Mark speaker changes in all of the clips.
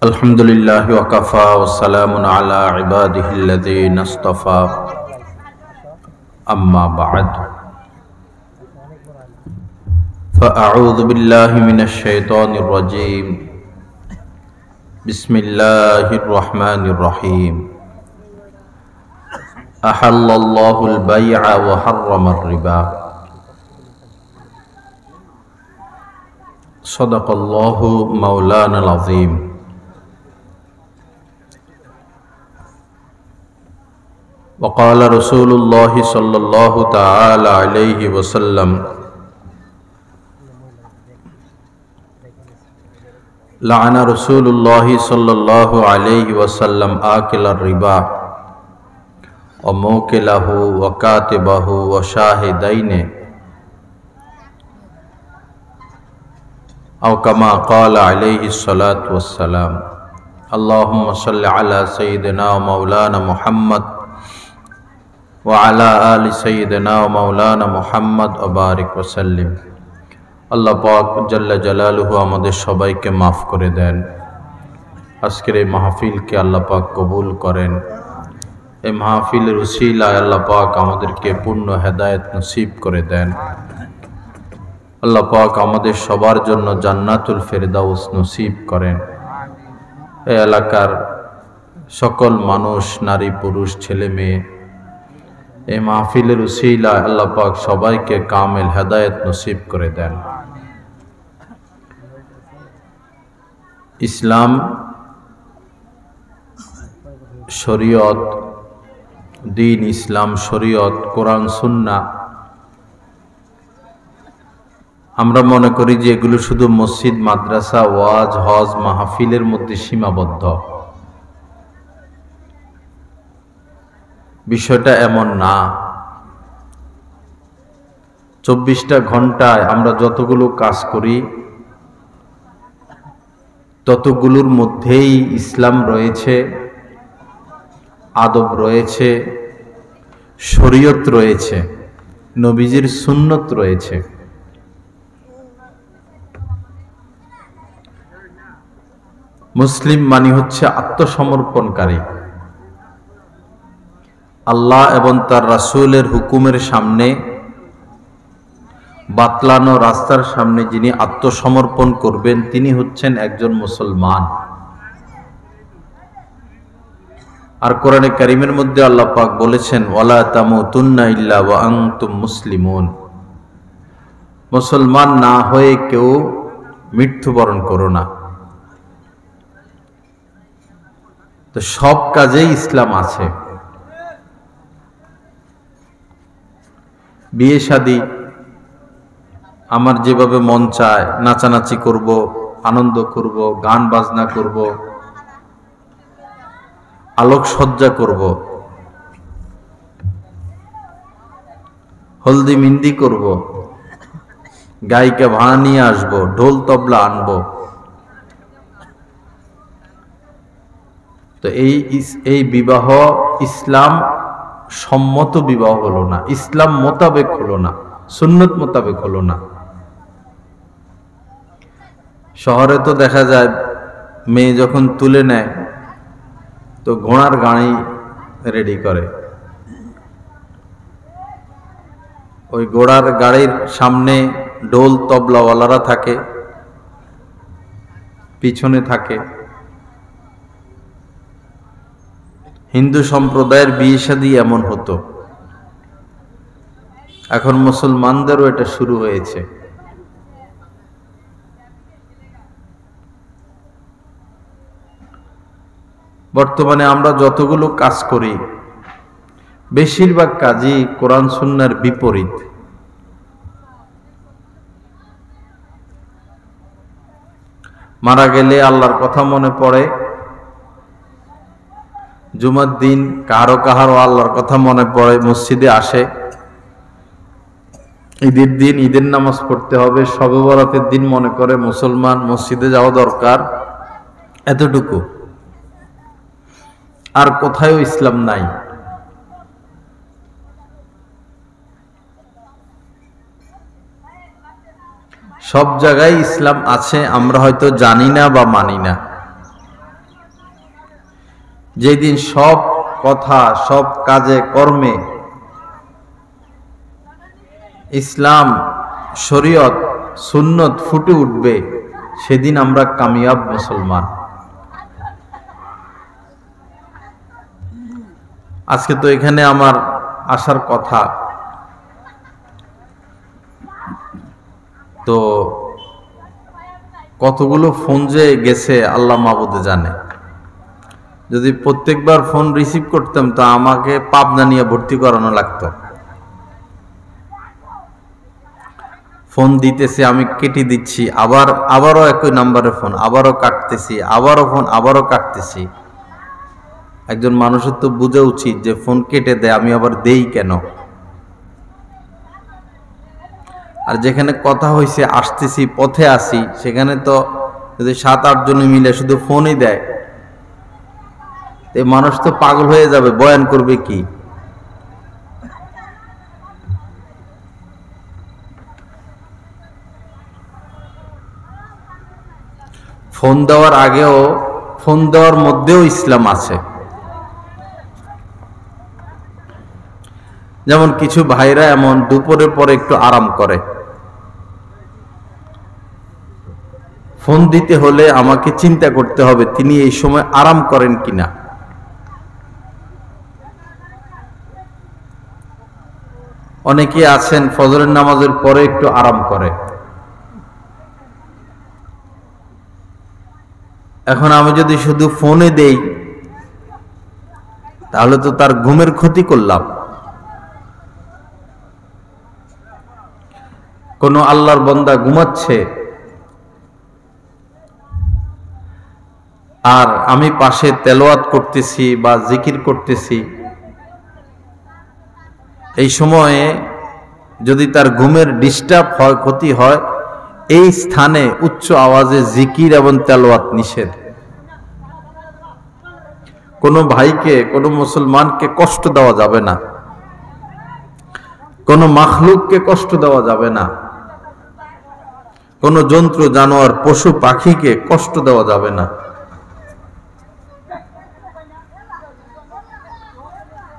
Speaker 1: अल्हम्दुलिल्लाहि वकफ़ा वस्सलामुन अला इबादिहिल्लज़ीना इस्तफ़ा अम्मा बअद फ़अऊज़ु बिल्लाहि मिनश शैतानिर रजीम बिस्मिल्लाहिर रहमानिर रहीम अहल्लल्लाहुल बैअ व हर्रमर रिबा सदक़ल्लाहु मौलानल अज़ीम। वक़ाल रसूलुल्लाहि सल्लल्लाहु तआला अलैहि वसल्लम लअन रसूलुल्लाहि सल्लल्लाहु अलैहि वसल्लम आकिलर रिबा व मूकिलहु व कातिबहु व शाहिदैनि औ कमा क़ाल अलैहि सलातु वस्सलाम। अल्लाहुम्मा सल्लि अला सय्यिदिना व मौलाना मुहम्मद व अला आलि सय्यिदिना व मौलाना मुहम्मद व बारिक वसल्लिम। আল্লাহ পাক জাল্লা জালালুহু আমাদের সবাইকে মাফ করে দেন। আজকের এই মাহফিলকে আল্লাহ পাক কবুল করেন। এই মাহফিলের উসিলায় আল্লাহ পাক আমাদেরকে পূর্ণ হেদায়েত নসিব করে দেন। আল্লাহ পাক আমাদের সবার জন্য জান্নাতুল ফেরদাউস নসিব করেন। এই এলাকার সকল মানুষ, নারী পুরুষ, ছেলে মেয়ে, এই মাহফিলের উসিলায় আল্লাহ পাক সবাইকে কামেল হেদায়েত নসিব করে দেন। ইসলাম, শরীয়ত, দ্বীন ইসলাম, শরীয়ত, কোরআন, সুন্নাহ, আমরা মনে করি যে এগুলো শুধু মসজিদ, মাদ্রাসা, ওয়াজ, হজ, মাহফিলের মধ্যে সীমাবদ্ধ। বিষয়টা এমন না। 24টা ঘন্টায় আমরা যতগুলো কাজ করি ততগুলোর মধ্যেই ইসলাম রয়েছে, আদব রয়েছে, শরীয়ত রয়েছে, নবীজির সুন্নত রয়েছে। মুসলিম মানে হচ্ছে আত্মসমর্পণকারী, আল্লাহ এবং তার রাসূলের হুকুমের সামনে, বাতলানো রাস্তার সামনে যিনি আত্মসমর্পণ করবেন তিনি হচ্ছেন একজন মুসলমান। আর কোরআনে কারীমের মধ্যে আল্লাহ পাক বলেছেন, ওয়ালা তামুতুন্না ইল্লা ওয়া আনতুম মুসলিমুন, মুসলমান না হয়ে কেউ মৃত্যুবরণ করো না। তো সব কাজেই ইসলাম আছে। বিয়ে শাদী আমার যেভাবে মন চায় নাচানাচি করব, আনন্দ করব, গান বাজনা করব, আলোকসজ্জা করব, হলদি মিন্দি করব, গায়িকা ভাড়া নিয়ে আসবো, ঢোল তবলা আনবো। তো এই বিবাহ ইসলাম সম্মত বিবাহ হলো না, ইসলাম মোতাবেক হলো না, সুন্নত মোতাবেক হলো না। শহরে তো দেখা যায় মেয়ে যখন তুলে নেয় তো ঘোড়ার গাড়ি রেডি করে, ওই ঘোড়ার গাড়ির সামনে ঢোল তবলাওয়ালারা থাকে, পিছনে থাকে। হিন্দু সম্প্রদায়ের বিয়ে শাদী এমন হতো, এখন মুসলমানদেরও এটা শুরু হয়েছে। বর্তমানে আমরা যতগুলো কাজ করি বেশিরভাগ কাজই কোরআন সুন্নাহর বিপরীত। মারা গেলে আল্লাহর কথা মনে পড়ে, জুমার দিন কারো আল্লাহর কথা মনে পড়ে, মসজিদে আসে। ঈদের দিন ঈদের নামাজ পড়তে হবে, শবে বরাতের দিন মনে করে মুসলমান মসজিদে যাওয়া দরকার, এতটুকু। আর কোথাও ইসলাম নাই। সব জায়গায় ইসলাম আছে, আমরা হয়তো জানি না বা মানি না। যেদিন সব কথা, সব কাজে কর্মে ইসলাম, শরীয়ত, সুন্নত ফুটে উঠবে, সেদিন আমরা কামিয়াব মুসলমান। আজকে তো এখানে আমার আসার কথা, তো কতগুলো ফোন যে গেছে আল্লাহ মাবুদে জানে। যদি প্রত্যেকবার ফোন রিসিভ করতাম তো আমাকে পাবনা নিয়ে ভর্তি করানো লাগতো। ফোন দিতেছি, আমি কেটে দিচ্ছি, আবারও একই নাম্বারে ফোন, আবারও কাটতেছি, আবারও ফোন, আবারও কাটতেছি। একজন মানুষের তো বোঝা উচিত যে ফোন কেটে দেয়, আমি আবার দেই কেন? আর যেখানে কথা হয়েছে, আসতেছি, পথে আসি, সেখানে তো যদি 7-8 জন মিলে শুধু ফোনই দেয়, এই মানুষ তো পাগল হয়ে যাবে, বয়ান করবে কি? ফোন দেওয়ার আগেও, ফোন দেওয়ার মধ্যেও ইসলাম আছে। যেমন কিছু ভাইরা এমন দুপুরের পরে একটু আরাম করে, ফোন দিতে হলে আমাকে চিন্তা করতে হবে তিনি এই সময় আরাম করেন কিনা। অনেকে আছেন ফজরের নামাজের পরে একটু আরাম করে। এখন আমি যদি শুধু ফোনে দেই তাহলে তো তার ঘুমের ক্ষতি করলাম। কোন আল্লাহর বান্দা ঘুমাচ্ছে আর আমি পাশে তেলাওয়াত করতেছি বা জিকির করতেছি, এই সময়ে যদি তার ঘুমের ডিস্টার্ব হয়, ক্ষতি হয়, এই স্থানে উচ্চ আওয়াজে জিকির এবং তেলাওয়াত নিষেধ। কোনো ভাইকে, কোনো মুসলমানকে কষ্ট দেওয়া যাবে না, কোনো মাখলুককে কষ্ট দেওয়া যাবে না, কোনো জন্তু জানোয়ার পশু পাখিকে কষ্ট দেওয়া যাবে না।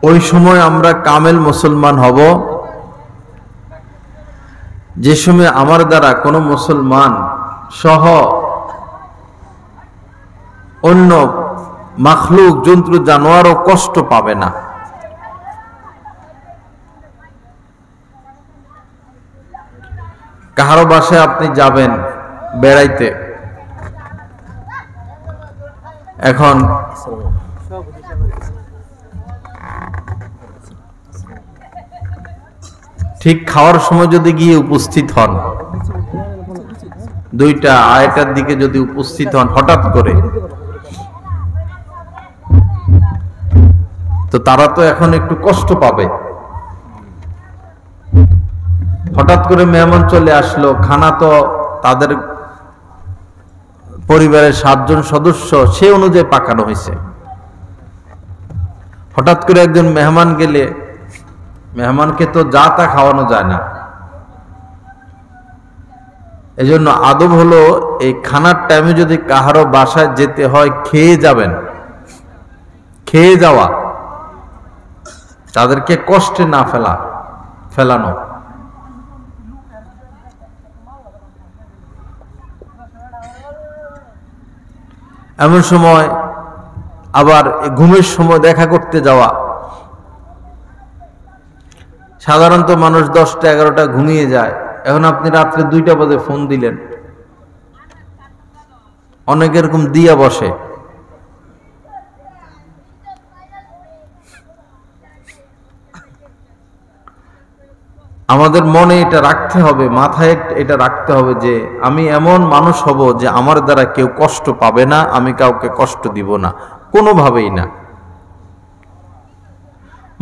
Speaker 1: ওই সময় আমরা কামেল মুসলমান হব যে সময় আমার দ্বারা কোনো মুসলমান সহ অন্য মাখলুক, জন্তু জানোয়ারও কষ্ট পাবে না। কাহারো বাসায় আপনি যাবেন বেড়াইতে, এখন ঠিক খাওয়ার সময় যদি গিয়ে উপস্থিত হন, 2টা 2:30টার দিকে যদি উপস্থিত হন হঠাৎ করে, তো তারা তো এখন একটু কষ্ট পাবে। হঠাৎ করে মেহমান চলে আসলো, খানা তো তাদের পরিবারের 7 জন সদস্য সে অনুযায়ী পাকানো হয়েছে। হঠাৎ করে একজন মেহমান গেলে মেহমানকে তো যা তা খাওয়ানো যায় না। এজন্য আদব হলো এই খানার টাইমে যদি কাহারো বাসায় যেতে হয় খেয়ে যাবেন, খেয়ে যাওয়া, তাদেরকে কষ্টে না ফেলানো। এমন সময় আবার ঘুমের সময় দেখা করতে যাওয়া, সাধারণত মানুষ 10টা 11টা ঘুমিয়ে যায়, এখন আপনি রাত্রে 2টা বাজে ফোন দিলেন, অনেকে এরকম দিয়া বসে। আমাদের মনে এটা রাখতে হবে, মাথায় এটা রাখতে হবে যে আমি এমন মানুষ হব যে আমার দ্বারা কেউ কষ্ট পাবে না, আমি কাউকে কষ্ট দিব না, কোনোভাবেই না।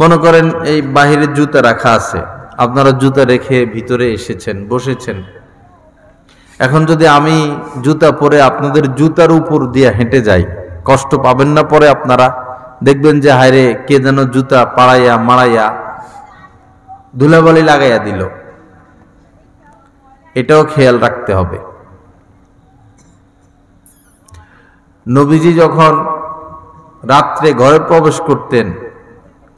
Speaker 1: মনে করেন এই বাহিরে জুতা রাখা আছে, আপনারা জুতা রেখে ভিতরে এসেছেন, বসেছেন। এখন যদি আমি জুতা পরে আপনাদের জুতার উপর দিয়ে হেঁটে যাই, কষ্ট পাবেন না? পরে আপনারা দেখবেন যে হায়রে কে যেন জুতা পাড়াইয়া মারাইয়া ধুলাবালি লাগাইয়া দিল। এটাও খেয়াল রাখতে হবে। নবীজি যখন রাত্রে ঘরে প্রবেশ করতেন,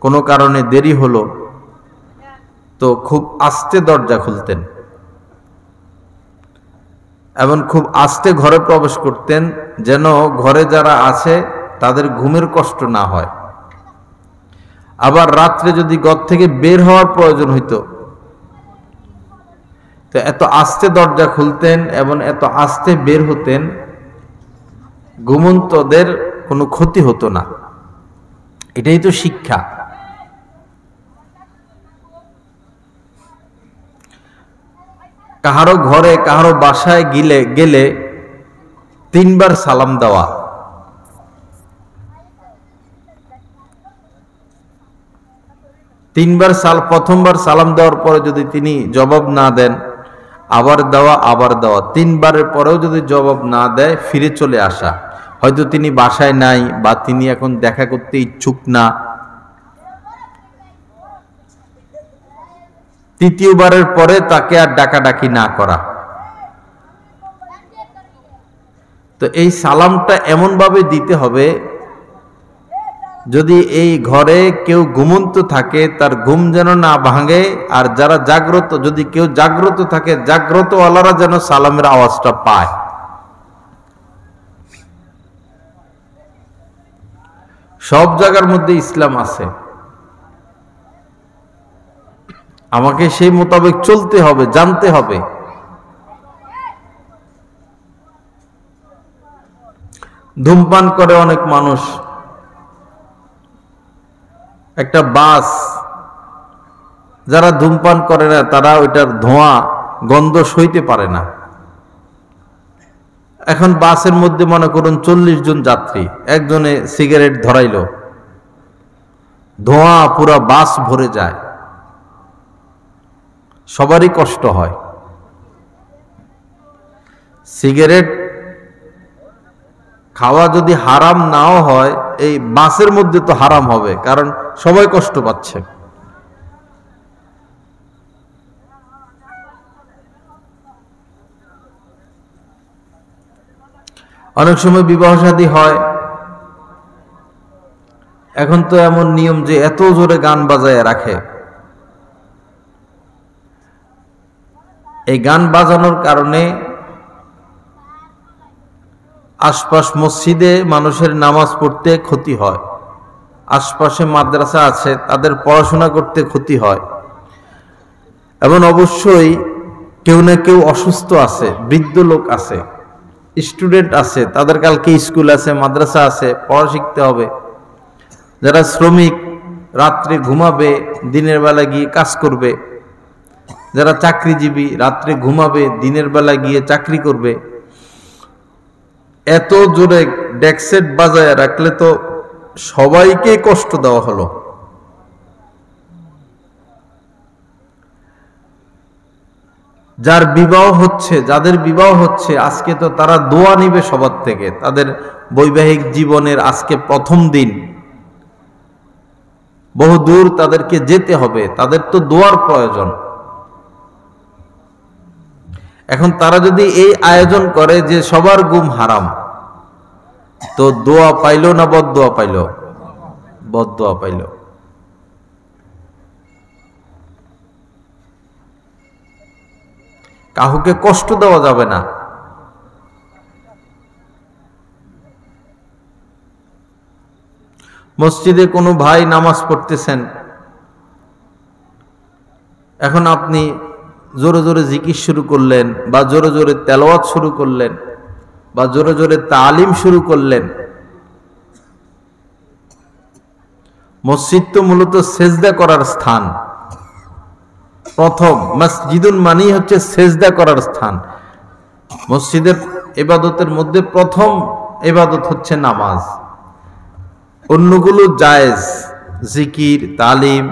Speaker 1: কোনো কারণে দেরি হলো, তো খুব আস্তে দরজা খুলতেন এবং খুব আস্তে ঘরে প্রবেশ করতেন, যেন ঘরে যারা আছে তাদের ঘুমের কষ্ট না হয়। আবার রাত্রে যদি ঘর থেকে বের হওয়ার প্রয়োজন হইতো, তো এত আস্তে দরজা খুলতেন এবং এত আস্তে বের হতেন, ঘুমন্তদের কোনো ক্ষতি হতো না। এটাই তো শিক্ষা। কাহারো ঘরে কাহারো বাসায় গেলে 3 বার সালাম দেওয়া। প্রথমবার সালাম দেওয়ার পরে যদি তিনি জবাব না দেন, আবার দেওয়া 3 বারের পরেও যদি জবাব না দেয়, ফিরে চলে আসা। হয়তো তিনি বাসায় নাই বা তিনি এখন দেখা করতে ইচ্ছুক না। 3য়বারের পরে তাকে আর ডাকাডাকি না করা। তো এই সালামটা এমন ভাবে দিতে হবে, যদি এই ঘরে কেউ ঘুমন্ত থাকে তার ঘুম যেন না ভাঙে, আর যারা জাগ্রত, যদি কেউ জাগ্রত থাকে, জাগ্রতওয়ালারা যেন সালামের আওয়াজটা পায়। সব জায়গার মধ্যে ইসলাম আছে, আমাকে সেই মোতাবেক চলতে হবে, জানতে হবে। ধূমপান করে অনেক মানুষ। একটা বাস, যারা ধূমপান করে না তারা ওইটার ধোঁয়া গন্ধ সইতে পারে না। এখন বাসের মধ্যে মনে করুন 40 জন যাত্রী, একজনে সিগারেট ধরাইল, ধোঁয়া পুরা বাস ভরে যায়, সবারই কষ্ট হয়। সিগারেট খাওয়া যদি হারাম নাও হয়, এই বাসের মধ্যে তো হারাম হবে, কারণ সবাই কষ্ট পাচ্ছে। অনেক সময় বিবাহ শাদী হয়, এখন তো এমন নিয়ম যে এত জোরে গান বাজায় রাখে। এই গান বাজানোর কারণে আশপাশ মসজিদে মানুষের নামাজ পড়তে ক্ষতি হয়, আশপাশে মাদ্রাসা আছে তাদের পড়াশোনা করতে ক্ষতি হয়, এবং অবশ্যই কেউ না কেউ অসুস্থ আছে, বৃদ্ধ লোক আছে, স্টুডেন্ট আছে, তাদের কালকে স্কুল আছে, মাদ্রাসা আছে, পড়া শিখতে হবে। যারা শ্রমিক, রাত্রে ঘুমাবে, দিনের বেলা গিয়ে কাজ করবে। যারা চাকরিজীবী, রাত্রে ঘুমাবে, দিনের বেলা গিয়ে চাকরি করবে। এত জোরে ডেকসেট বাজায় রাখলে তো সবাইকে কষ্ট দেওয়া হলো। যার বিবাহ হচ্ছে, যাদের বিবাহ হচ্ছে, আজকে তো তারা দোয়া নিবে সবার থেকে, তাদের বৈবাহিক জীবনের আজকে প্রথম দিন, বহু দূর তাদেরকে যেতে হবে, তাদের তো দোয়ার প্রয়োজন। এখন তারা যদি এই আয়োজন করে যে সবার ঘুম হারাম, তো দোয়া পাইল না বদদোয়া পাইল? বদদোয়া পাইল। কাউকে কষ্ট দেওয়া যাবে না। মসজিদে কোনো ভাই নামাজ পড়তেছেন, এখন আপনি জোরে জোরে জিকির শুরু করলেন, বা জোরে জোরে তেলাওয়াত শুরু করলেন, বা জোরে জোরে তালিম শুরু করলেন। মসজিদ তো মূলত সেজদা করার স্থান। প্রথম মসজিদুন মানেই হচ্ছে সেজদা করার স্থান। মসজিদের ইবাদতের মধ্যে প্রথম ইবাদত হচ্ছে নামাজ। অন্যগুলো জায়েজ, জিকির, তালিম।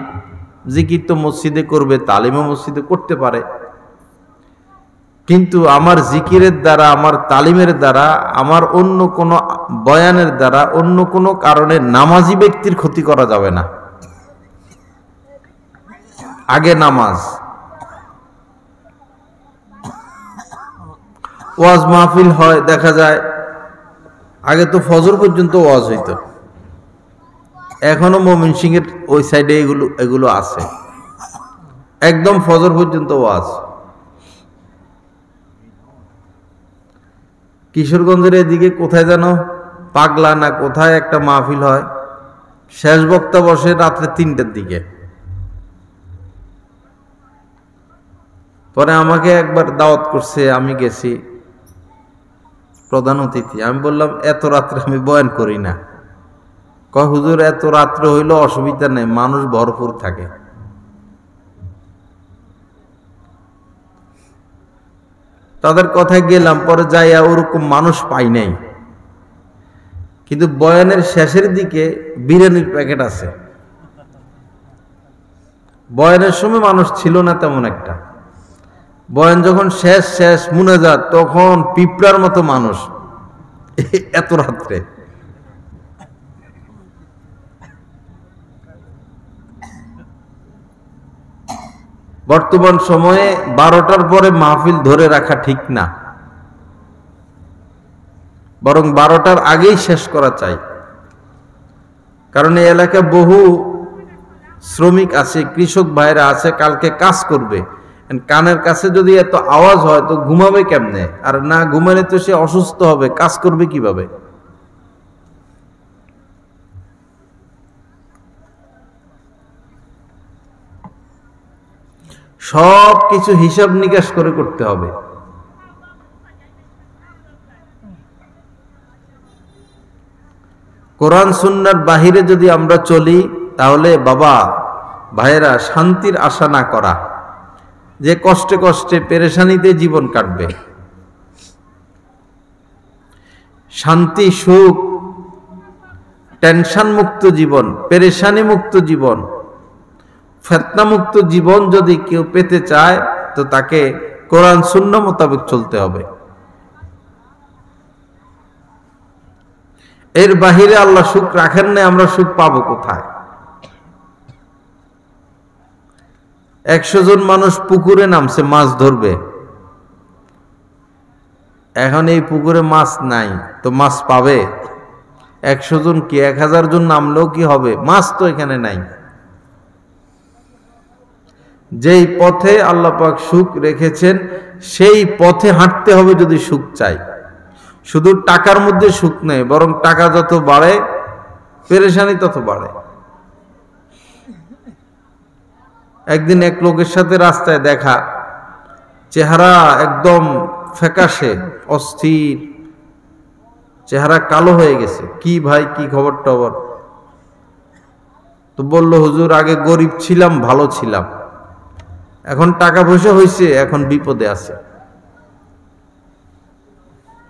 Speaker 1: জিকির তো মসজিদে করবে, তালিমও মসজিদে করতে পারে, কিন্তু আমার জিকিরের দ্বারা, আমার তালিমের দ্বারা, আমার অন্য কোনো বয়ানের দ্বারা, অন্য কোনো কারণে নামাজি ব্যক্তির ক্ষতি করা যাবে না। আগে নামাজ। ওয়াজ মাহফিল হয়, দেখা যায় আগে তো ফজর পর্যন্ত ওয়াজ হইতো, এখনো ময়মনসিংহের ওই সাইডে এগুলো আছে, একদম ফজর পর্যন্ত ওয়াজ। কিশোরগঞ্জের এদিকে কোথায় যেন পাগলা না কোথায় একটা মাহফিল হয়, শেষ বক্তা বসে রাত্রে 3টার দিকে। পরে আমাকে একবার দাওয়াত করছে, আমি গেছি প্রধান অতিথি। আমি বললাম এত রাত্রে আমি বয়ান করি না। কয় হুজুর এত রাত্রে হইলো অসুবিধা নেই, মানুষ ভরপুর থাকে। তাদের কথায় গেলাম, পরে যাইয়া ওরকম মানুষ পাই নাই, কিন্তু বয়ানের শেষের দিকে বিরিয়ানির প্যাকেট আছে। বয়ানের সময় মানুষ ছিল না তেমন একটা, বয়ান যখন শেষ মুনাজাত তখন পিঁপড়ার মতো মানুষ এত রাত্রে। বর্তমান সময়ে 12টার পরে মাহফিল ধরে রাখা ঠিক না, বরং 12টার আগেই শেষ করা চাই। কারণ এই এলাকায় বহু শ্রমিক আছে, কৃষক ভাইরা আছে, কালকে কাজ করবে। কানের কাছে যদি এত আওয়াজ হয় তো ঘুমাবে কেমনে? আর না ঘুমালে তো সে অসুস্থ হবে, কাজ করবে কিভাবে? সব কিছু হিসাব নিকাশ করে করতে হবে। কোরআন সুন্নাহর বাহিরে যদি আমরা চলি, তাহলে বাবা ভাইয়েরা শান্তির আশা না করা, যে কষ্টে কষ্টে পেরেশানিতে জীবন কাটবে। শান্তি, সুখ, টেনশন মুক্ত জীবন, পেরেশানি মুক্ত জীবন, ফিতনা মুক্ত জীবন যদি কেউ পেতে চায় তো তাকে কোরআন সুন্নাহ মোতাবেক চলতে হবে। এর বাহিরে আল্লাহ সুখ রাখেন না, আমরা সুখ পাবো কোথায়? 100 জন মানুষ পুকুরে নামছে মাছ ধরবে, এখন এই পুকুরে মাছ নাই তো মাছ পাবে? 100 জন কি 1000 জন নামলেও কি হবে? মাছ তো এখানে নাই। যেই পথে আল্লাহ পাক সুখ রেখেছেন সেই পথে হাঁটতে হবে যদি সুখ চাই। শুধু টাকার মধ্যে সুখ নেই, বরং টাকা যত বাড়ে পেরেশানি তত বাড়ে। একদিন এক লোকের সাথে রাস্তায় দেখা, চেহারা একদম ফ্যাকাশে, অস্থির, চেহারা কালো হয়ে গেছে। কি ভাই, কি খবর টবর? তো বলল হুজুর আগে গরিব ছিলাম, ভালো ছিলাম, এখন টাকা পয়সা হয়েছে, এখন বিপদে আছে।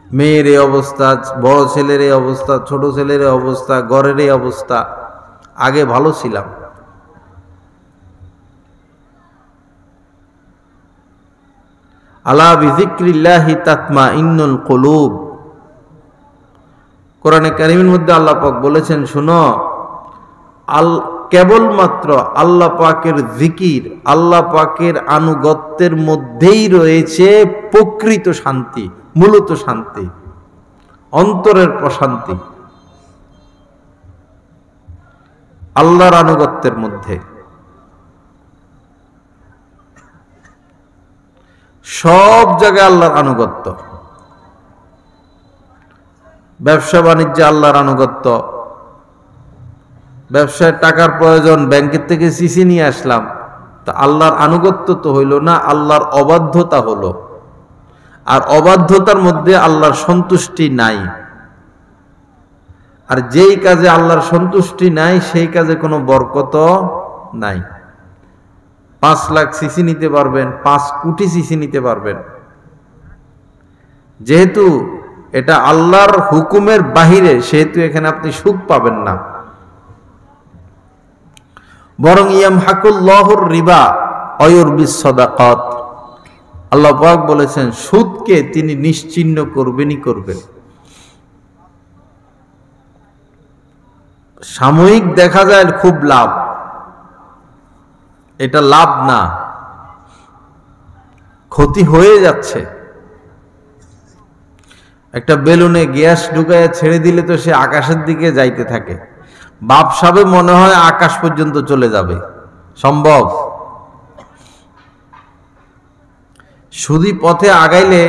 Speaker 1: মেয়ের এই অবস্থা, বড় ছেলের এই অবস্থা, ছোট ছেলের এই অবস্থা, ঘরের এই অবস্থা, আগে ভালো ছিলাম। আলা বিযিক্রিল্লাহি তাতমাইন্নুল কুলুব। কোরআনে কারীমের মধ্যে আল্লাহ পাক বলেছেন, শুনো, কেবলমাত্র আল্লাহ পাকের জিকির, আল্লাহ পাকের আনুগত্যের মধ্যেই রয়েছে প্রকৃত শান্তি, মূলত শান্তি, অন্তরের প্রশান্তি আল্লাহর আনুগত্যের মধ্যে। সব জায়গায় আল্লাহর আনুগত্য, ব্যবসা বাণিজ্যে আল্লাহর আনুগত্য। ব্যবসায় টাকার প্রয়োজন, ব্যাংকের থেকে সিসি নিয়ে আসলাম, তা আল্লাহর আনুগত্য তো হইল না, আল্লাহর অবাধ্যতা হলো। আর অবাধ্যতার মধ্যে আল্লাহর সন্তুষ্টি নাই। আর যেই কাজে আল্লাহর সন্তুষ্টি নাই সেই কাজে কোনো বরকত নাই। 5 লাখ সিসি নিতে পারবেন, 5 কোটি সিসি নিতে পারবেন, যেহেতু এটা আল্লাহর হুকুমের বাহিরে, সেহেতু এখানে আপনি সুখ পাবেন না। বরং ইয়ামহাকুল্লাহুর রিবা ওয়া ইউরবিস সাদাকাত, আল্লাহ পাক বলেছেন সুদকে তিনি নিশ্চিহ্ন করবেনই করবেন। সাময়িক দেখা যায় খুব লাভ, এটা লাভ না, ক্ষতি হয়ে যাচ্ছে। একটা বেলুনে গ্যাস ঢুকায় ছেড়ে দিলে তো সে আকাশের দিকে যাইতে থাকে, বাপসাবে মনে হয় আকাশ পর্যন্ত চলে যাবে, সম্ভব? সুদী পথে আগাইলে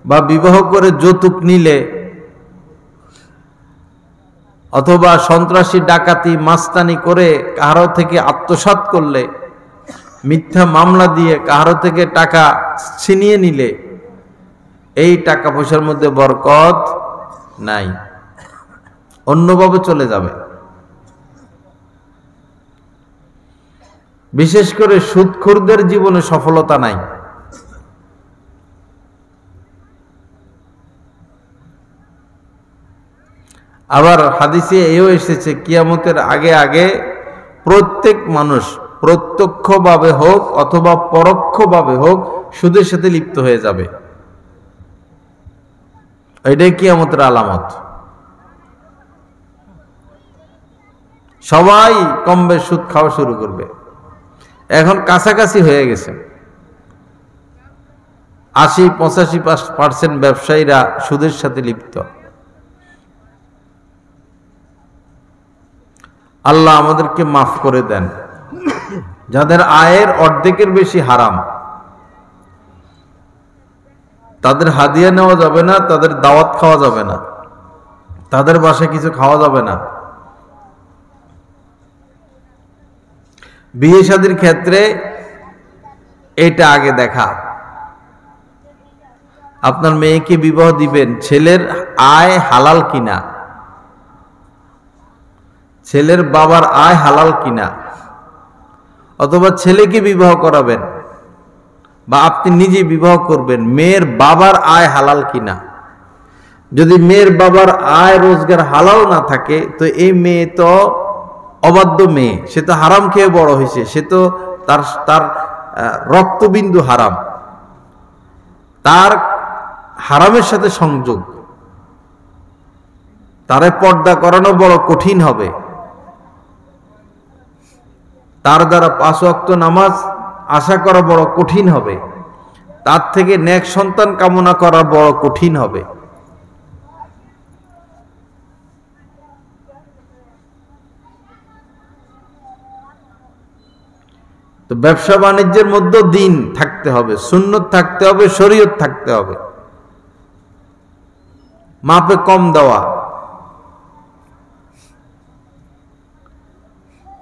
Speaker 1: বা বিবাহ করে যৌতুক নিলে অথবা সন্ত্রাসী ডাকাতি মাস্তানি করে কারো থেকে আত্মসাৎ করলে, মিথ্যা মামলা দিয়ে কারো থেকে টাকা ছিনিয়ে নিলে এই টাকা পয়সার মধ্যে বরকত নাই, অন্যভাবে চলে যাবে। বিশেষ করে সুদখোরদের জীবনে সফলতা নাই। আবার হাদিসে এও এসেছে কিয়ামতের আগে আগে প্রত্যেক মানুষ প্রত্যক্ষভাবে হোক অথবা পরোক্ষভাবে হোক সুদের সাথে লিপ্ত হয়ে যাবে। এটাই কিয়ামতের আলামত। সবাই কম বেশ সুদ খাওয়া শুরু করবে। এখন কাছাকাছি হয়ে গেছে, 80-85% ব্যবসায়ীরা সুদের সাথে লিপ্ত। আল্লাহ আমাদেরকে মাফ করে দেন। যাদের আয়ের অর্ধেকের বেশি হারাম, তাদের হাদিয়া নেওয়া যাবে না, তাদের দাওয়াত খাওয়া যাবে না, তাদের বাসায় কিছু খাওয়া যাবে না। বিয়ে শাদীর ক্ষেত্রে এটা আগে দেখা। আপনার মেয়েকে বিবাহ দিবেন, ছেলের আয় হালাল কিনা, ছেলের বাবার আয় হালাল কিনা, অথবা ছেলেকে বিবাহ করাবেন বা আপনি নিজে বিবাহ করবেন, মেয়ের বাবার আয় হালাল কিনা। যদি মেয়ের বাবার আয় রোজগার হালাল না থাকে তো এই মেয়ে তো অবাধ্য মেয়ে, সে তো হারাম খেয়ে বড় হয়েছে, সে তো তার রক্তবিন্দু হারাম, তার হারামের সাথে সংযোগ, তারে পর্দা করানো বড় কঠিন হবে। তার দ্বারা 5 ওয়াক্ত নামাজ আশা করা বড় কঠিন হবে, তার থেকে নেক সন্তান কামনা করা বড় কঠিন হবে। তো ব্যবসা বাণিজ্যের মধ্যে দিন থাকতে হবে, সুন্নত থাকতে হবে, শরীয়ত থাকতে হবে। মাপে কম দেওয়া,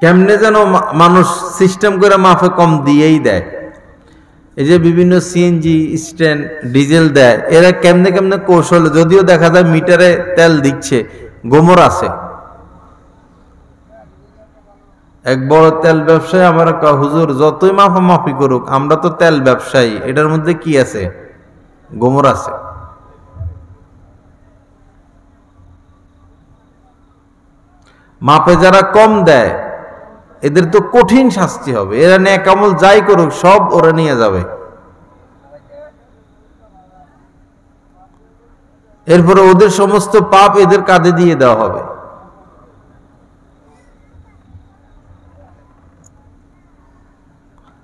Speaker 1: কেমনে যেন মানুষ সিস্টেম করে মাপে কম দিয়েই দেয়। এই যে বিভিন্ন সিএনজি স্ট্যান্ড ডিজেল দেয়, এরা কেমনে কেমনে কৌশল, যদিও দেখা যায় মিটারে তেল দিচ্ছে, গোমর আছে। এক বড় তেল ব্যবসায়ী আমার কয়, হুজুর যতই মাপামাপি করুক আমরা তো তেল ব্যবসায়ী, এটার মধ্যে কি আছে? গোমর আছে। মাপে যারা কম দেয় এদের তো কঠিন শাস্তি হবে। এরা নেক আমল যাই করুক সব ওরা নিয়ে যাবে। এরপরে ওদের সমস্ত পাপ এদের কাঁধে দিয়ে দেওয়া হবে।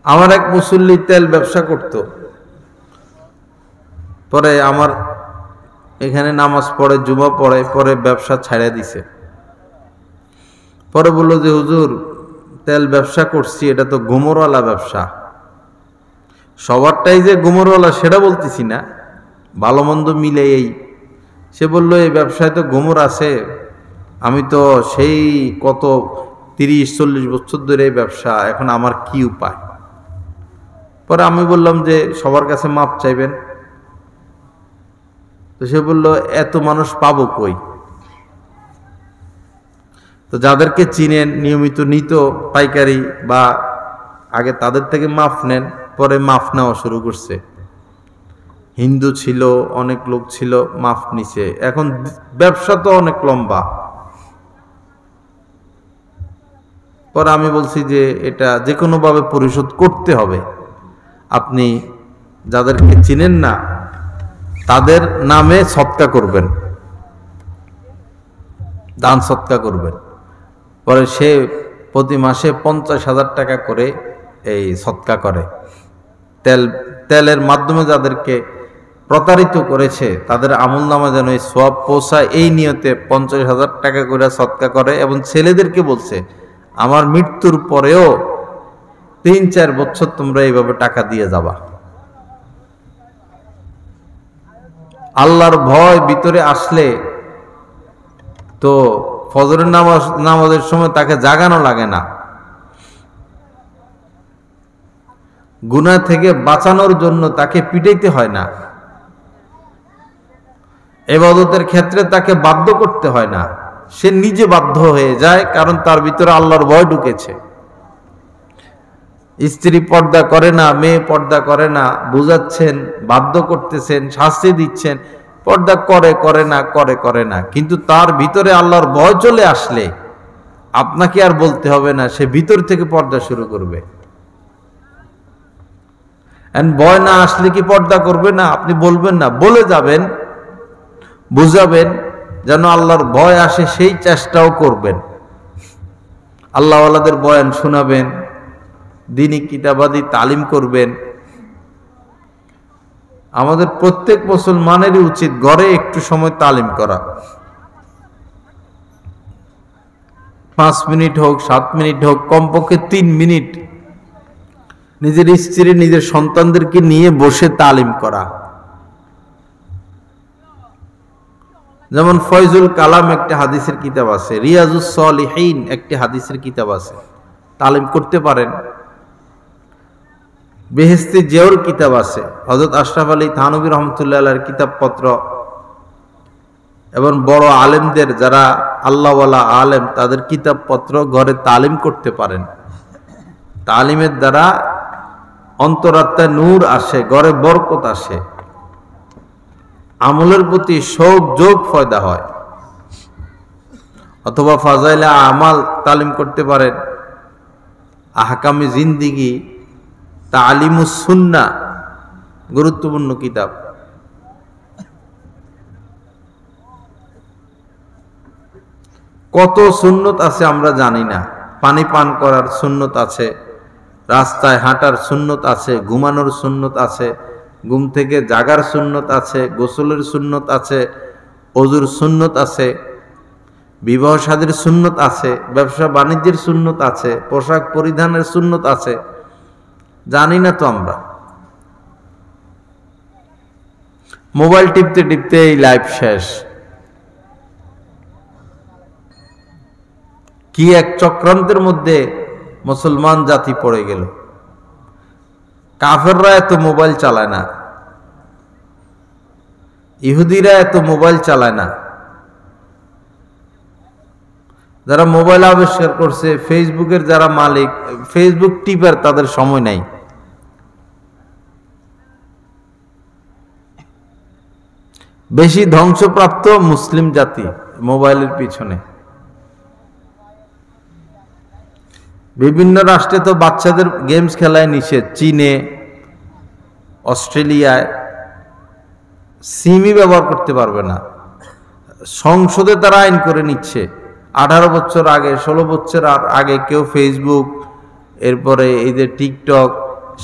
Speaker 1: আমার এক মুসল্লি তেল ব্যবসা করত, পরে আমার এখানে নামাজ পড়ে, জুমা পড়ে, পরে ব্যবসা ছাড়া দিছে। পরে বললো যে হুজুর তেল ব্যবসা করছি, এটা তো গোমরওয়ালা ব্যবসা। সবারটাই যে গোমরওয়ালা সেটা বলতেছি না, ভালো মন্দ মিলে এই। সে বলল এই ব্যবসায় তো গোমর আছে, আমি তো সেই কত 30-40 বছর ধরে এই ব্যবসা, এখন আমার কি উপায়? পরে আমি বললাম যে সবার কাছে মাপ চাইবেন। তো সে বলল এত মানুষ পাবো কই? তো যাদেরকে চিনেন, নিয়মিত নিত পাইকারি বা আগে তাদের থেকে মাফ নেন, পরে মাফ নেওয়া শুরু করছে। হিন্দু ছিল, অনেক লোক ছিল, মাফ নিছে। এখন ব্যবসা তো অনেক লম্বা। পরে আমি বলছি যে এটা যে কোনোভাবে পরিশোধ করতে হবে। আপনি যাদেরকে চিনেন না তাদের নামে সদকা করবেন, দান সদকা করবেন। পরে সে প্রতি মাসে 50,000 টাকা করে এই সদকা করে। তেলের মাধ্যমে যাদেরকে প্রতারিত করেছে তাদের আমলনামা যেন এই সওয়াব পৌঁছায়, এই নিয়তে 50,000 টাকা করে সদকা করে এবং ছেলেদেরকে বলছে আমার মৃত্যুর পরেও 3-4 বছর তোমরা এইভাবে টাকা দিয়ে যাবা। আল্লাহর ভয় ভিতরে আসলে তো ফজরের নামাজের সময় তাকে জাগানো লাগে না। গুনাহ থেকে বাঁচানোর জন্য তাকে পিটাইতে হয় না। ইবাদতের ক্ষেত্রে তাকে বাধ্য করতে হয় না, সে নিজে বাধ্য হয়ে যায়, কারণ তার ভিতরে আল্লাহর ভয় ঢুকেছে। স্ত্রী পর্দা করে না, মেয়ে পর্দা করে না, বুঝাচ্ছেন, বাধ্য করতেছেন, শাস্তি দিচ্ছেন, পর্দা করে না, কিন্তু তার ভিতরে আল্লাহর ভয় চলে আসলে আপনাকে আর বলতে হবে না, সে ভিতর থেকে পর্দা শুরু করবে। ভয় না আসলে কি পর্দা করবে না? আপনি বলবেন না, বলে যাবেন, বুঝাবেন, যেন আল্লাহর ভয় আসে সেই চেষ্টাও করবেন। আল্লাহওয়ালাদের বয়ান শোনাবেন, দ্বীনি কিতাবাদি তালিম করবেন। আমাদের প্রত্যেক মুসলমানেরই উচিত ঘরে একটু সময় তালিম করা, 5 মিনিট হোক, 7 মিনিট হোক, কমপক্ষে 3 মিনিট নিজের স্ত্রী, নিজের সন্তানদেরকে নিয়ে বসে তালিম করা। যেমন ফয়জুল কালাম একটি হাদিসের কিতাব আছে, রিয়াজুস সলিহিন একটি হাদিসের কিতাব আছে, তালিম করতে পারেন। বেহেশতি জিয়াউর কিতাব আছে, হযরত আশরাফ আলী থানভী রহমতুল্লাহ আলাইহির কিতাবপত্র, এবং বড় আলেমদের যারা আল্লাহওয়ালা আলেম তাদের কিতাবপত্র ঘরে তালিম করতে পারেন। তালিমের দ্বারা অন্তরাত্মায় নূর আসে, ঘরে বরকত আসে, আমলের প্রতি শৌক যোগ ফয়দা হয়। অথবা ফাজাইলে আমাল তালিম করতে পারেন, আহকামে জিন্দিগি, তালিমুস সুন্নাহ গুরুত্বপূর্ণ কিতাব। কত সুন্নত আছে আমরা জানি না। পানি পান করার সুন্নত আছে, রাস্তায় হাঁটার সুন্নত আছে, ঘুমানোর সুন্নত আছে, ঘুম থেকে জাগার সুন্নত আছে, গোসলের সুন্নত আছে, ওযুর সুন্নত আছে, বিবাহ শাদীর সুন্নত আছে, ব্যবসা বাণিজ্যের সুন্নত আছে, পোশাক পরিধানের সুন্নত আছে, জানি না তো আমরা। মোবাইল টিপতে টিপতে এই লাইফ শেষ। কি এক চক্রান্তের মধ্যে মুসলমান জাতি পড়ে গেল। কাফেররা এত মোবাইল চালায় না, ইহুদিরা এত মোবাইল চালায় না। যারা মোবাইল আবিষ্কার করছে, ফেসবুকের যারা মালিক, ফেসবুক টিপার তাদের সময় নাই। বেশি ধ্বংসপ্রাপ্ত মুসলিম জাতি মোবাইলের পিছনে। বিভিন্ন রাষ্ট্রে তো বাচ্চাদের গেমস খেলায় নিষেধ, চীনে, অস্ট্রেলিয়ায় সিমই ব্যবহার করতে পারবে না। সংসদে তারা আইন করে নিচ্ছে 18 বছর আগে, 16 বছর আগে কেউ ফেসবুক, এরপরে এই যে টিকটক,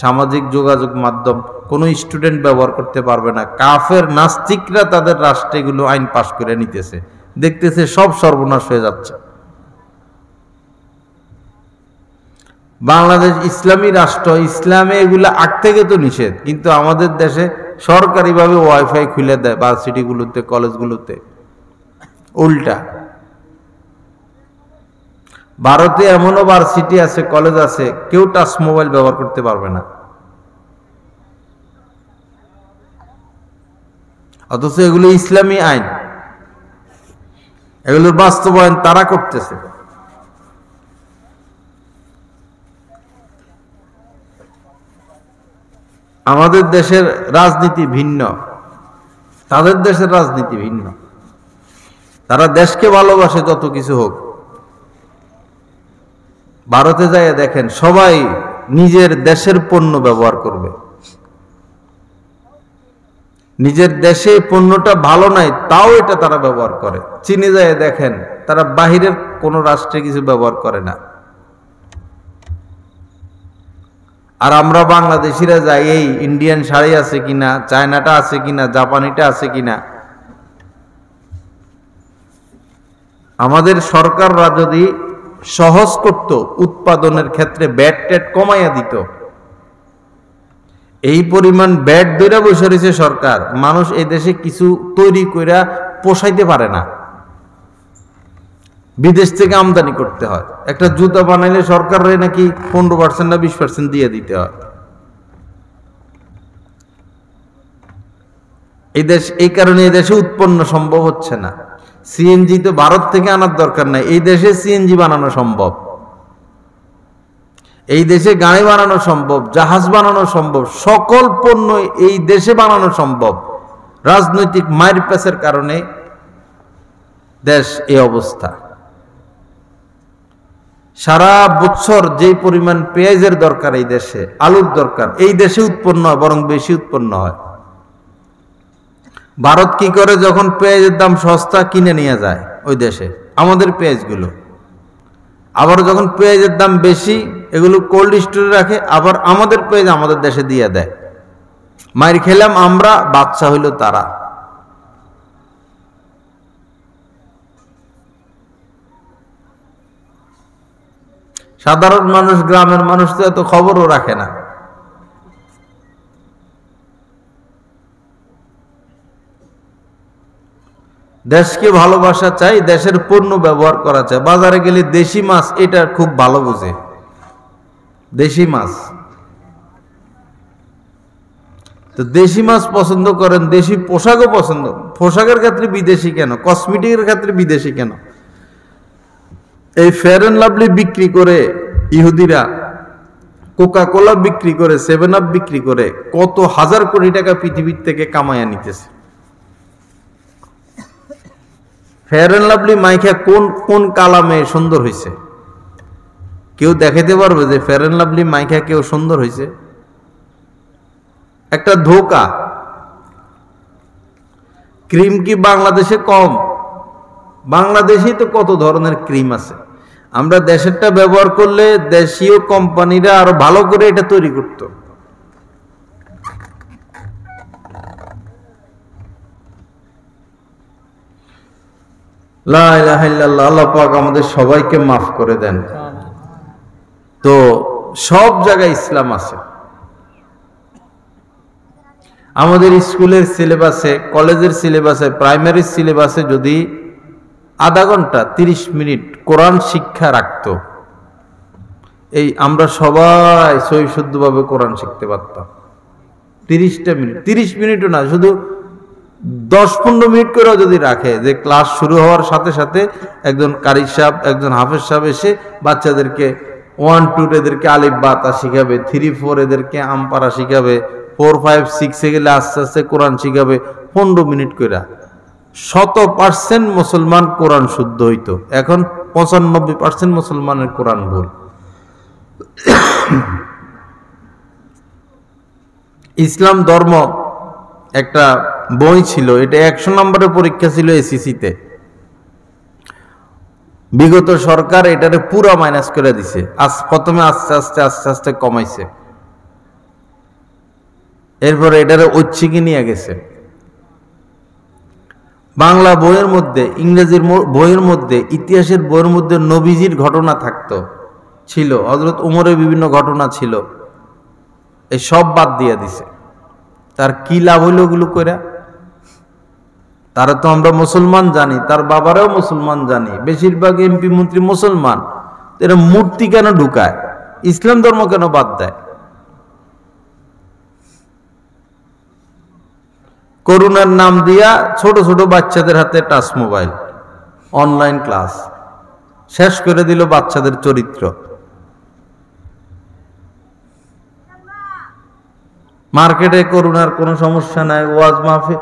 Speaker 1: সামাজিক যোগাযোগ মাধ্যম কোনো স্টুডেন্ট ব্যবহার করতে পারবে না। কাফের নাস্তিকরা তাদের রাষ্ট্রে এগুলো আইন পাশ করে নিতেছে, দেখতেছে সব সর্বনাশ হয়ে যাচ্ছে। বাংলাদেশ ইসলামী রাষ্ট্র, ইসলামে এগুলো আগ থেকে তো নিষেধ, কিন্তু আমাদের দেশে সরকারিভাবে ওয়াইফাই খুলে দেয় ভার্সিটিগুলোতে, কলেজগুলোতে। উল্টা ভারতে এমনও ভার্সিটি আছে, কলেজ আছে, কেউ টাচ মোবাইল ব্যবহার করতে পারবে না, অথচ এগুলো ইসলামী আইন, এগুলোর বাস্তবায়ন তারা করতেছে। আমাদের দেশের রাজনীতি ভিন্ন, তাদের দেশের রাজনীতি ভিন্ন। তারা দেশকে ভালোবাসে, যত কিছু হোক। ভারতে যায় দেখেন, সবাই নিজের দেশের পণ্য ব্যবহার করবে। নিজের দেশে পণ্যটা ভালো নাই, তাও এটা তারা ব্যবহার করে। চীনে যায় দেখেন, তারা বাহিরের কোন রাষ্ট্রে কিছু ব্যবহার করে না। আর আমরা বাংলাদেশিরা যাই এই ইন্ডিয়ান শাড়ি আছে কিনা, চায়নাটা আছে কিনা, জাপানিটা আছে কিনা। আমাদের সরকাররা যদি সহজ করত, উৎপাদনের ক্ষেত্রে ব্যাট ট্যাট কমাইয়া দিত। এই পরিমাণ ব্যাট দইরা বসে রয়েছে সরকার, মানুষ এই দেশে কিছু তৈরি কইরা পোষাইতে পারে না, বিদেশ থেকে আমদানি করতে হয়। একটা জুতা বানাইলে সরকারের নাকি 15% না 20% দিয়ে দিতে হয়। এই কারণে এই দেশে উৎপন্ন সম্ভব হচ্ছে না। সিএনজি তো ভারত থেকে আনার দরকার নাই, এই দেশে সিএনজি বানানো সম্ভব। এই দেশে গাড়ি বানানো সম্ভব, জাহাজ বানানো সম্ভব, সকল পণ্য এই দেশে বানানো সম্ভব। রাজনৈতিক মারপ্যাচের কারণে দেশ এই অবস্থা। সারা বছর যে পরিমাণ পেঁয়াজের দরকার এই দেশে, আলুর দরকার, এই দেশে উৎপন্ন হয়, বরং বেশি উৎপন্ন হয়। ভারত কি করে, যখন পেঁয়াজের দাম সস্তা কিনে নিয়ে যায় ওই দেশে আমাদের পেঁয়াজগুলো, আবার যখন পেঁয়াজের দাম বেশি এগুলো কোল্ড স্টোরে রাখে, আবার আমাদের পেঁয়াজ আমাদের দেশে দিয়ে দেয়। মাইর খেলাম আমরা, বাচ্চা হইল তারা। সাধারণ মানুষ, গ্রামের মানুষ তো এত খবরও রাখে না। দেশকে ভালোবাসা চাই, দেশের পণ্য ব্যবহার করা চাই। বাজারে গেলে দেশি মাছ এটা খুব ভালো বুঝে, দেশি মাছ। তো দেশি মাছ পছন্দ করেন, দেশি পোশাকও পছন্দ। পোশাকের ক্ষেত্রে বিদেশি কেন, কসমেটিকের ক্ষেত্রে বিদেশি কেন? এই ফেয়ার অ্যান্ড লাভলি বিক্রি করে ইহুদিরা, কোকা কোলা বিক্রি করে, 7 আপ বিক্রি করে কত হাজার কোটি টাকা পৃথিবীর থেকে কামাইয়া নিতেছে। ফেয়ার অ্যান্ড লাভলি মাইখা কোন কোন কালামে সুন্দর হয়েছে? কেউ দেখাতে পারবে যে ফেয়ার অ্যান্ড লাভলি মাইখা কেউ সুন্দর হয়েছে? একটা ধোকা। ক্রিম কি বাংলাদেশে কম? বাংলাদেশেই তো কত ধরনের ক্রিম আছে। আমরা দেশেরটা ব্যবহার করলে দেশীয় কোম্পানিরা আরো ভালো করে এটা তৈরি করত। লা ইলাহা ইল্লাল্লাহ। আল্লাহ পাক আমাদের সবাইকে মাফ করে দেন। তো সব জায়গায় ইসলাম আছে। আমাদের স্কুলের সিলেবাসে, কলেজের সিলেবাসে, প্রাইমারি সিলেবাসে যদি আধা ঘন্টা 30 মিনিট কোরআন শিক্ষা রাখতো, এই আমরা সবাই সহি শুদ্ধভাবে কোরআন শিখতে পারতাম। 30টা মিনিট, 30 মিনিটও না, শুধু 10-15 মিনিট করেও যদি রাখে, যে ক্লাস শুরু হওয়ার সাথে সাথে একজন কারি সাহেব, একজন হাফেজ সাহেব এসে বাচ্চাদেরকে 1-2 এদেরকে আলিফ বা তা শিখাবে, 3-4 এদেরকে আমপারা শিখাবে, 4-5-6 গেলে আস্তে আস্তে কোরআন শিখাবে 15 মিনিট করে। 100% মুসলমান কোরআন শুদ্ধ হইতো। এখন 95% মুসলমানের কোরআন ভুল। ইসলাম ধর্ম একটা বই ছিল, এটা 100 নম্বরের পরীক্ষা ছিল এসিসিতে। বিগত সরকার এটারে পুরো মাইনাস করে দিছে। প্রথমে আস্তে আস্তে আস্তে আস্তে কমাইছে, এরপরে এটারে ঐচ্ছিকই নিয়ে গেছে। বাংলা বইয়ের মধ্যে, ইংরেজির বইয়ের মধ্যে, ইতিহাসের বইয়ের মধ্যে নবীজির ঘটনা থাকতো, ছিল, হযরত উমরের বিভিন্ন ঘটনা ছিল, এই সব বাদ দিয়ে দিছে। তার কি লাভ হইল ওগুলো কইরা? তারা তো আমরা মুসলমান জানি, তার বাবারাও মুসলমান জানি, বেশিরভাগ এমপি মন্ত্রী মুসলমান। এরা মূর্তি কেন ঢুকায়? ইসলাম ধর্ম কেন বাদ দেয়? করোনার নাম দিয়া ছোট ছোট বাচ্চাদের হাতে টাচ মোবাইল, অনলাইন ক্লাস, শেষ করে দিল বাচ্চাদের চরিত্র। মার্কেটে করোনার কোনো সমস্যা নাই, ওয়াজ মাহফিল,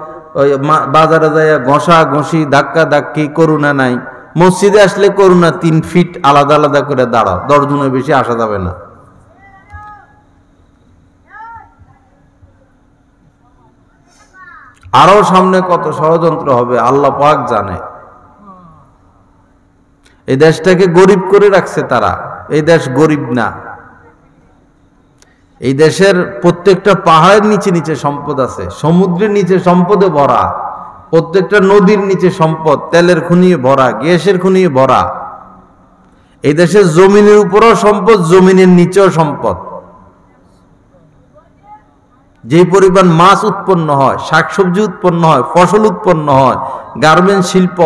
Speaker 1: বাজারে যায় ঘষা ঘষি ধাক্কা ধাক্কি, করোনা নাই। মসজিদে আসলে করোনা 3 ফিট আলাদা আলাদা করে দাঁড়াও, 10 জনের বেশি আসা যাবে না। আরো সামনে কত ষড়যন্ত্র হবে আল্লাহ পাক জানে। এই দেশটাকে গরিব করে রাখছে তারা। এই দেশ গরিব না, এই দেশের প্রত্যেকটা পাহাড়ের নিচে নিচে সম্পদ আছে, সমুদ্রের নিচে সম্পদে ভরা, প্রত্যেকটা নদীর নিচে সম্পদ, তেলের খনি ভরা, গ্যাসের খনি ভরা। এই দেশের জমিনের উপরও সম্পদ, জমিনের নিচেও সম্পদ। যে পরিমাণ মাছ উৎপন্ন হয়, শাকসবজি উৎপন্ন হয়, ফসল উৎপন্ন হয়, গার্মেন্টস শিল্প।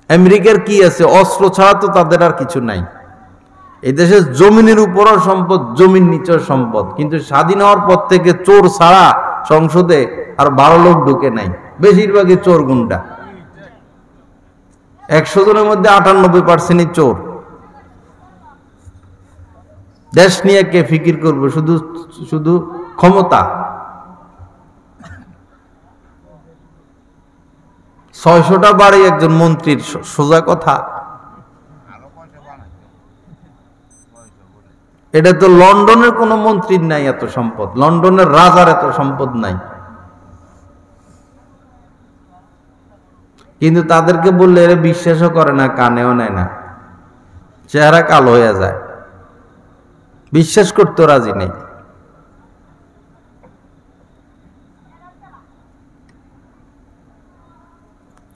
Speaker 1: আমেরিকার কি আছে? অস্ত্র ছাড়া তো তাদের আর কিছু নাই। এই দেশের জমিনের উপরও সম্পদ, জমির নিচেও সম্পদ। কিন্তু স্বাধীন হওয়ার পর থেকে চোর ছাড়া সংসদে আর 12 লোক ঢুকে নাই, বেশিরভাগই চোর গুন্ডা। 100 জনের মধ্যে 98% চোর। দেশ নিয়ে কে ফিকির করবে? শুধু শুধু ক্ষমতা। 600টা বাড়ি একজন মন্ত্রীর, সোজা কথা। এটা তো লন্ডনের কোন মন্ত্রীর নাই এত সম্পদ, লন্ডনের রাজার এত সম্পদ নাই। কিন্তু তাদেরকে বললে এরা বিশ্বাসও করে না, কানেও নেয় না, চেহারা কালো হয়ে যায়, বিশ্বাস করতে রাজি নেই।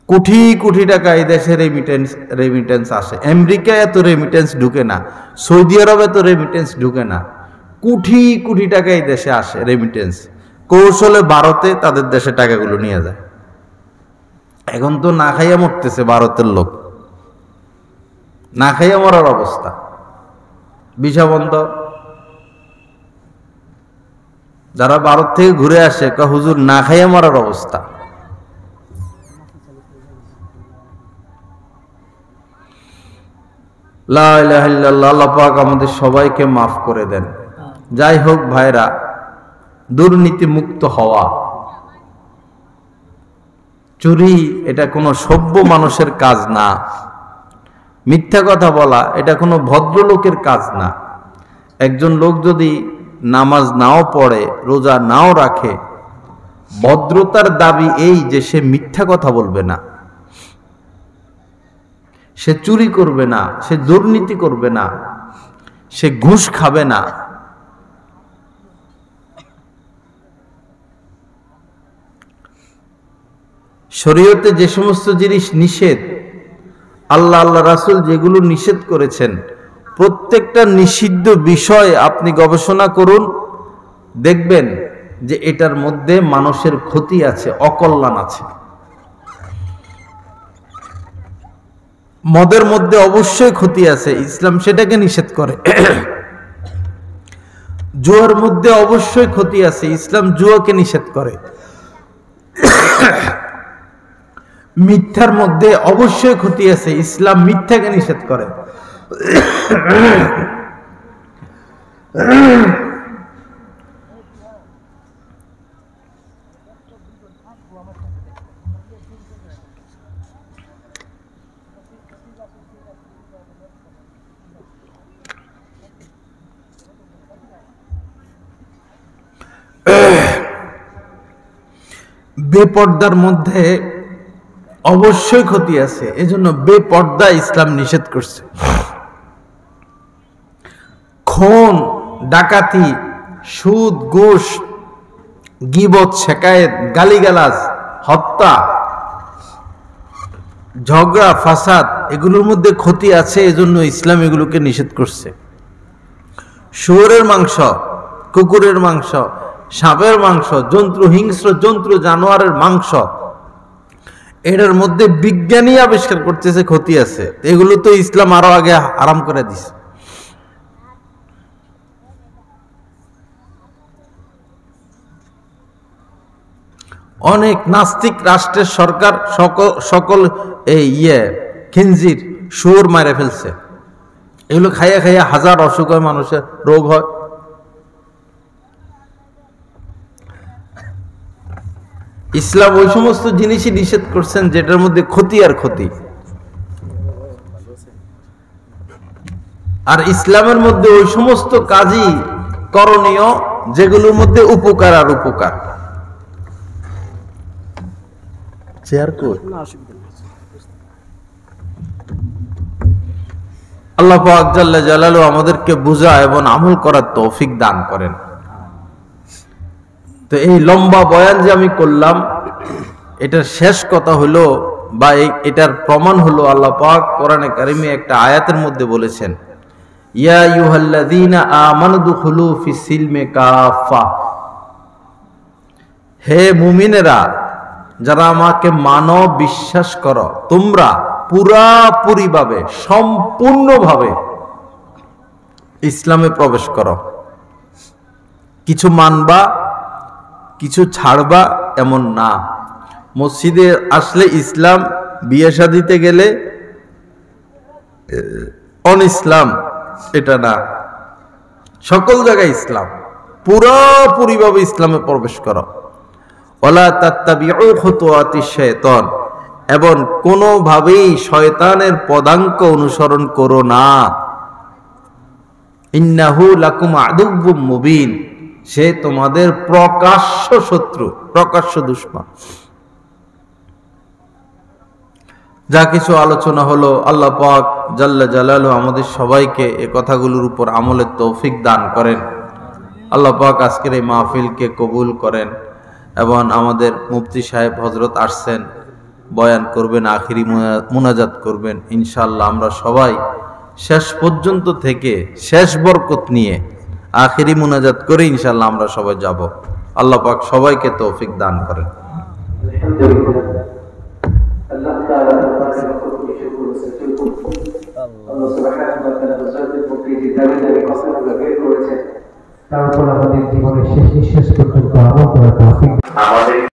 Speaker 1: কোটি কোটি টাকা এই দেশে রেমিটেন্স আসে। আমেরিকায় এত রেমিটেন্স ঢুকে না, সৌদি আরবে এত রেমিটেন্স ঢুকে না। কোটি কোটি টাকা এই দেশে আসে রেমিটেন্স। কৌশলে ভারতে তাদের দেশে টাকাগুলো নিয়ে যায়। এখন তো না খাইয়া মরতেছে ভারতের লোক, না খাইয়া মরার অবস্থা। ভিসা বন্ধ। যারা ভারত থেকে ঘুরে আসে কয় হুজুর না খাইয়া মরার অবস্থা। লা ইলাহা ইল্লাল্লাহ। আল্লাহ পাক আমাদের সবাইকে মাফ করে দেন। যাই হোক ভাইরা, দুর্নীতি মুক্ত হওয়া, চুরি এটা কোনো সভ্য মানুষের কাজ না। মিথ্যা কথা বলা এটা কোনো ভদ্রলোকের কাজ না। একজন লোক যদি নামাজ নাও পড়ে, রোজা নাও রাখে, ভদ্রতার দাবি এই যে সে মিথ্যা কথা বলবে না, সে চুরি করবে না, সে দুর্নীতি করবে না, সে ঘুষ খাবে না। শরীয়তে যে সমস্ত জিনিস নিষেধ, আল্লাহ আল্লাহ রাসূল যেগুলো নিষেধ করেছেন, প্রত্যেকটা নিষিদ্ধ বিষয় আপনি গবেষণা করুন, দেখবেন যে এটার মধ্যে মানুষের ক্ষতি আছে, অকল্যাণ আছে। মদের মধ্যে অবশ্যই ক্ষতি আছে, ইসলাম সেটাকে নিষেধ করে। জুয়ার মধ্যে অবশ্যই ক্ষতি আছে, ইসলাম জুয়াকে নিষেধ করে। মিথ্যার মধ্যে অবশ্যই ক্ষতি আছে, ইসলাম মিথ্যাকে নিষেধ করে। বেপর্দার মধ্যে অবশ্যই ক্ষতি আছে, এজন্য বেপর্দা ইসলাম নিষেধ করছে। খুন, ডাকাতি, সুদ, ঘুষ, গীবত, শেকায়েত, গালিগালাজ, হত্যা, ঝগড়া, ফাসাদ, এগুলোর মধ্যে ক্ষতি আছে, এজন্য ইসলাম এগুলোকে নিষেধ করছে। শুয়োরের মাংস, কুকুরের মাংস, সাপের মাংস, জন্তু, হিংস্র জন্তু, জানোয়ারের মাংস, এটার মধ্যে বিজ্ঞানী আবিষ্কার করতেছে ক্ষতি আছে, এগুলো তো ইসলাম আরো আগে আরাম করে দিছে। অনেক নাস্তিক রাষ্ট্রের সরকার সকল এই খিনজির, শুয়োর মারে ফেলছে। এগুলো খাইয়া খাইয়া হাজার অসুখ হয়, মানুষের রোগ হয়। ইসলাম ওই সমস্ত জিনিসই নিষেধ করছেন যেটার মধ্যে ক্ষতি আর ক্ষতি। আর ইসলামের মধ্যে ওই সমস্ত কাজই করণীয় যেগুলোর মধ্যে উপকার আর উপকার। চেয়ার কই? আল্লাহ পাক জাল্লা জালালু আমাদেরকে বুঝা এবং আমল করার তৌফিক দান করেন। তো এই লম্বা বয়ান যে আমি করলাম, এটার শেষ কথা হলো বা এটার প্রমাণ হলো আল্লাহ পাক কোরআনে কারিমে একটা আয়াতের মধ্যে বলেছেন, ইয়া আইয়ুহাল্লাযীনা আমানু দুখুলু ফিস সিলমি কাফা, হে মুমিনেরা যারা আমাকে মানো, বিশ্বাস করো, তোমরা পুরাপুরিভাবে সম্পূর্ণভাবে ইসলামে প্রবেশ করো। কিছু মানবা কিছু ছাড়বা এমন না। মসজিদে আসলে ইসলাম, বিয়ে শাদিতে গেলে অন ইসলাম, এটা না। সকল জায়গায় ইসলাম, পুরাপুরিভাবে ইসলামে প্রবেশ করো। ওয়ালা তাত্তাবিউ খুতুওয়াতিশ শাইতান, এবং কোনোভাবেই শয়তানের পদাঙ্ক অনুসরণ করো না। ইন্নাহু লাকুম আদুউম মুবিন, সে তোমাদের প্রকাশ্য শত্রু, প্রকাশ্য দুশমন। যা কিছু আলোচনা হলো, আল্লাহ পাক জাল্লা জালালু আমাদের সবাইকে এই কথাগুলোর উপর আমলের তৌফিক দান করেন। আল্লাহ পাক আজকের এই মাহফিলকে কবুল করেন এবং আমাদের মুফতি সাহেব হযরত আসছেন, বয়ান করবেন, আখিরি মুনাজাত করবেন। ইনশাআল্লাহ আমরা সবাই শেষ পর্যন্ত থেকে শেষ বরকত নিয়ে আখিরি মুনাজাত করে ইনশাআল্লাহ আমরা সবাই যাব। আল্লাহ পাক সবাইকে তৌফিক দান করেন।
Speaker 2: আল্লাহ তাআলা আল্লাহ সুবহানাহু ওয়া তাআলা বজাতে প্রকৃতি দাবি কথাগুলো বের করেছেন, তারপর আমাদের জীবনের শেষ নিঃশ্বাস পর্যন্ত আমল করার তৌফিক আমাদের